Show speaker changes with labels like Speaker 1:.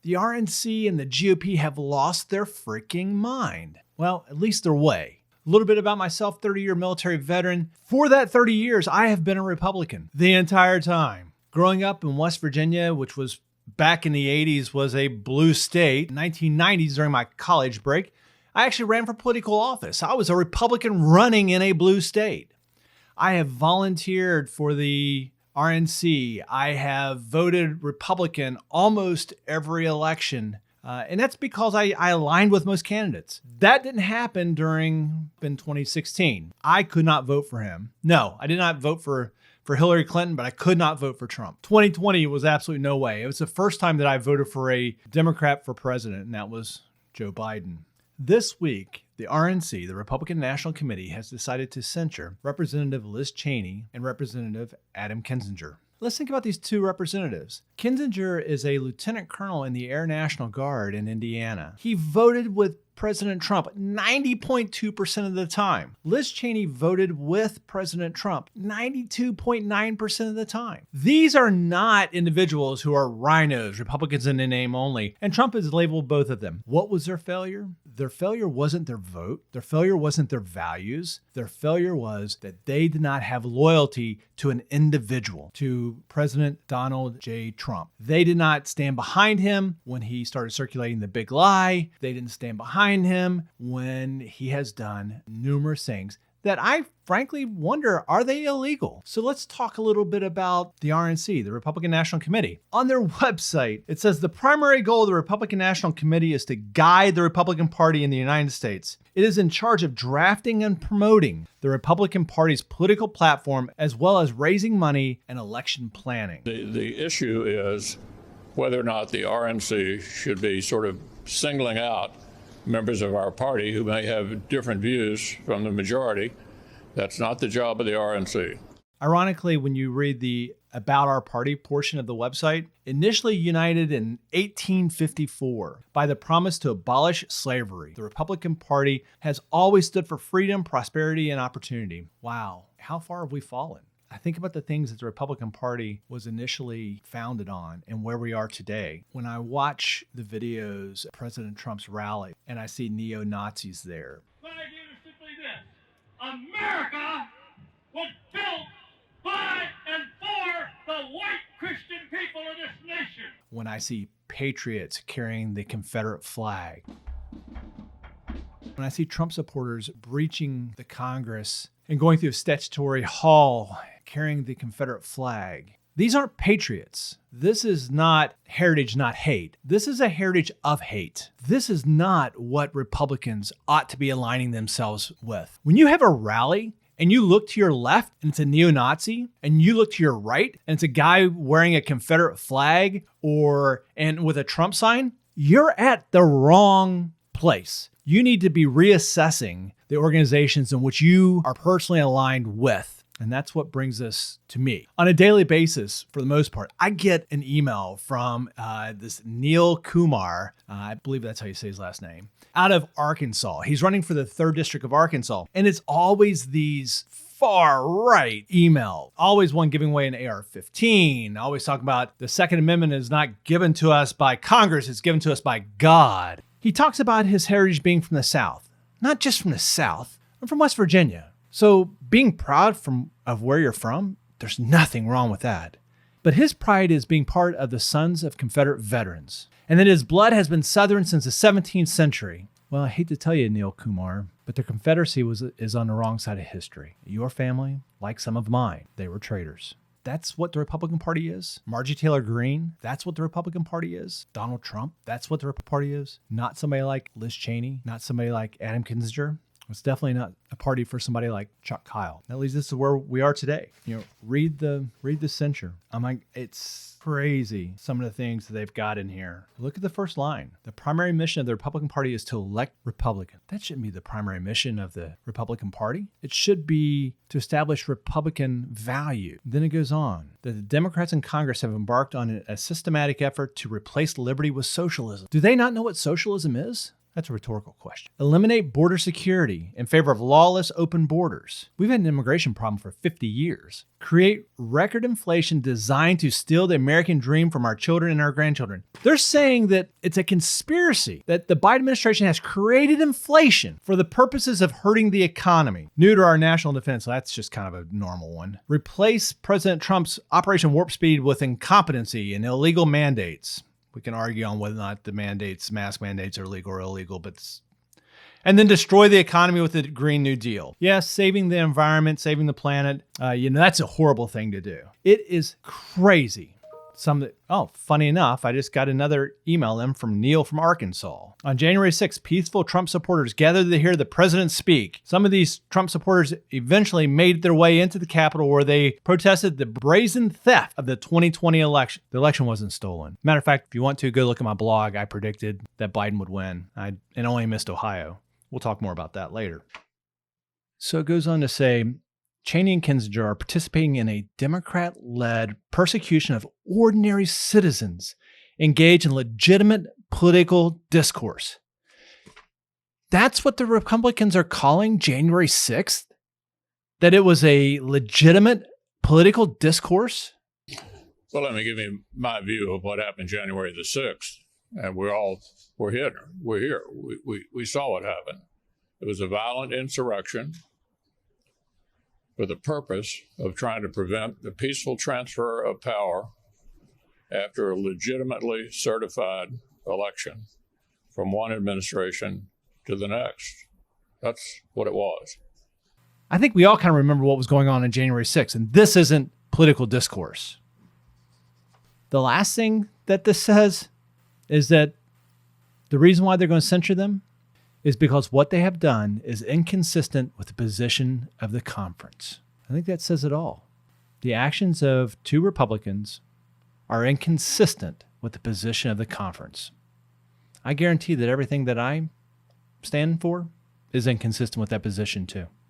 Speaker 1: The RNC and the GOP have lost their freaking mind. Well, at least their way. A little bit about myself, 30-year military veteran. For that 30 years, I have been a Republican the entire time. Growing up in West Virginia, which was back in the 80s, was a blue state. In the 1990s, during my college break, I actually ran for political office. I was a Republican running in a blue state. I have volunteered for the RNC. I have voted Republican almost every election. And that's because I aligned with most candidates. That didn't happen in 2016. I could not vote for him. No, I did not vote for Hillary Clinton, but I could not vote for Trump. 2020 was absolutely no way. It was the first time that I voted for a Democrat for president, and that was Joe Biden. This week, the RNC, the Republican National Committee, has decided to censure Representative Liz Cheney and Representative Adam Kinzinger. Let's think about these two representatives. Kinzinger is a lieutenant colonel in the Air National Guard in Indiana. He voted with President Trump 90.2% of the time. Liz Cheney voted with President Trump 92.9% of the time. These are not individuals who are rhinos, Republicans in the name only, and Trump has labeled both of them. What was their failure? Their failure wasn't their vote. Their failure wasn't their values. Their failure was that they did not have loyalty to an individual, to President Donald J. Trump. They did not stand behind him when he started circulating the big lie. They didn't stand behind him when he has done numerous things that I frankly wonder, are they illegal? So let's talk a little bit about the RNC, the Republican National Committee. On their website, it says the primary goal of the Republican National Committee is to guide the Republican Party in the United States. It is in charge of drafting and promoting the Republican Party's political platform, as well as raising money and election planning.
Speaker 2: The issue is whether or not the RNC should be sort of singling out members of our party who may have different views from the majority. That's not the job of the RNC.
Speaker 1: Ironically, when you read the About Our Party portion of the website, initially united in 1854 by the promise to abolish slavery, the Republican Party has always stood for freedom, prosperity, and opportunity. Wow, how far have we fallen? I think about the things that the Republican Party was initially founded on and where we are today. When I watch the videos of President Trump's rally and I see neo-Nazis there.
Speaker 3: My idea is simply this. America was built by and for the white Christian people of this nation.
Speaker 1: When I see patriots carrying the Confederate flag. When I see Trump supporters breaching the Congress and going through a statutory hall carrying the Confederate flag. These aren't patriots. This is not heritage, not hate. This is a heritage of hate. This is not what Republicans ought to be aligning themselves with. When you have a rally and you look to your left and it's a neo-Nazi, and you look to your right and it's a guy wearing a Confederate flag and with a Trump sign, you're at the wrong place. You need to be reassessing the organizations in which you are personally aligned with. And that's what brings us to me. On a daily basis, for the most part, I get an email from this Neil Kumar, I believe that's how you say his last name, out of Arkansas. He's running for the 3rd District of Arkansas. And it's always these far-right email. Always one giving away an AR-15. Always talking about the Second Amendment is not given to us by Congress, it's given to us by God. He talks about his heritage being from the South. Not just from the South, I'm from West Virginia. So being proud of where you're from, there's nothing wrong with that. But his pride is being part of the Sons of Confederate Veterans, and that his blood has been Southern since the 17th century. Well, I hate to tell you, Neil Kumar, but the Confederacy is on the wrong side of history. Your family, like some of mine, they were traitors. That's what the Republican Party is. Marjorie Taylor Greene, that's what the Republican Party is. Donald Trump, that's what the Republican Party is. Not somebody like Liz Cheney, not somebody like Adam Kinzinger. It's definitely not a party for somebody like Chuck Kyle. At least this is where we are today. Read the censure. I'm like, it's crazy some of the things that they've got in here. Look at the first line. The primary mission of the Republican Party is to elect Republicans. That shouldn't be the primary mission of the Republican Party. It should be to establish Republican value. Then it goes on that the Democrats in Congress have embarked on a systematic effort to replace liberty with socialism. Do they not know what socialism is? That's a rhetorical question. Eliminate border security in favor of lawless open borders. We've had an immigration problem for 50 years. Create record inflation designed to steal the American dream from our children and our grandchildren. They're saying that it's a conspiracy, that the Biden administration has created inflation for the purposes of hurting the economy. New to our national defense, so that's just kind of a normal one. Replace President Trump's Operation Warp Speed with incompetency and illegal mandates. We can argue on whether or not the mask mandates are legal or illegal, and then destroy the economy with the Green New Deal. Yes, saving the environment, saving the planet, that's a horrible thing to do. It is crazy. Funny enough, I just got another email in from Neil from Arkansas. On January 6th, peaceful Trump supporters gathered to hear the president speak. Some of these Trump supporters eventually made their way into the Capitol where they protested the brazen theft of the 2020 election. The election wasn't stolen. Matter of fact, if you want to, go look at my blog. I predicted that Biden would win. And only missed Ohio. We'll talk more about that later. So it goes on to say, Cheney and Kinzinger are participating in a Democrat-led persecution of ordinary citizens engaged in legitimate political discourse. That's what the Republicans are calling January 6th? That it was a legitimate political discourse?
Speaker 2: Well, let me give you my view of what happened January the 6th. And we're here. We saw what happened. It was a violent insurrection for the purpose of trying to prevent the peaceful transfer of power after a legitimately certified election from one administration to the next. That's what it was.
Speaker 1: I think we all kind of remember what was going on January 6th, and this isn't political discourse. The last thing that this says is that the reason why they're going to censure them is because what they have done is inconsistent with the position of the conference. I think that says it all. The actions of two Republicans are inconsistent with the position of the conference. I guarantee that everything that I stand for is inconsistent with that position too.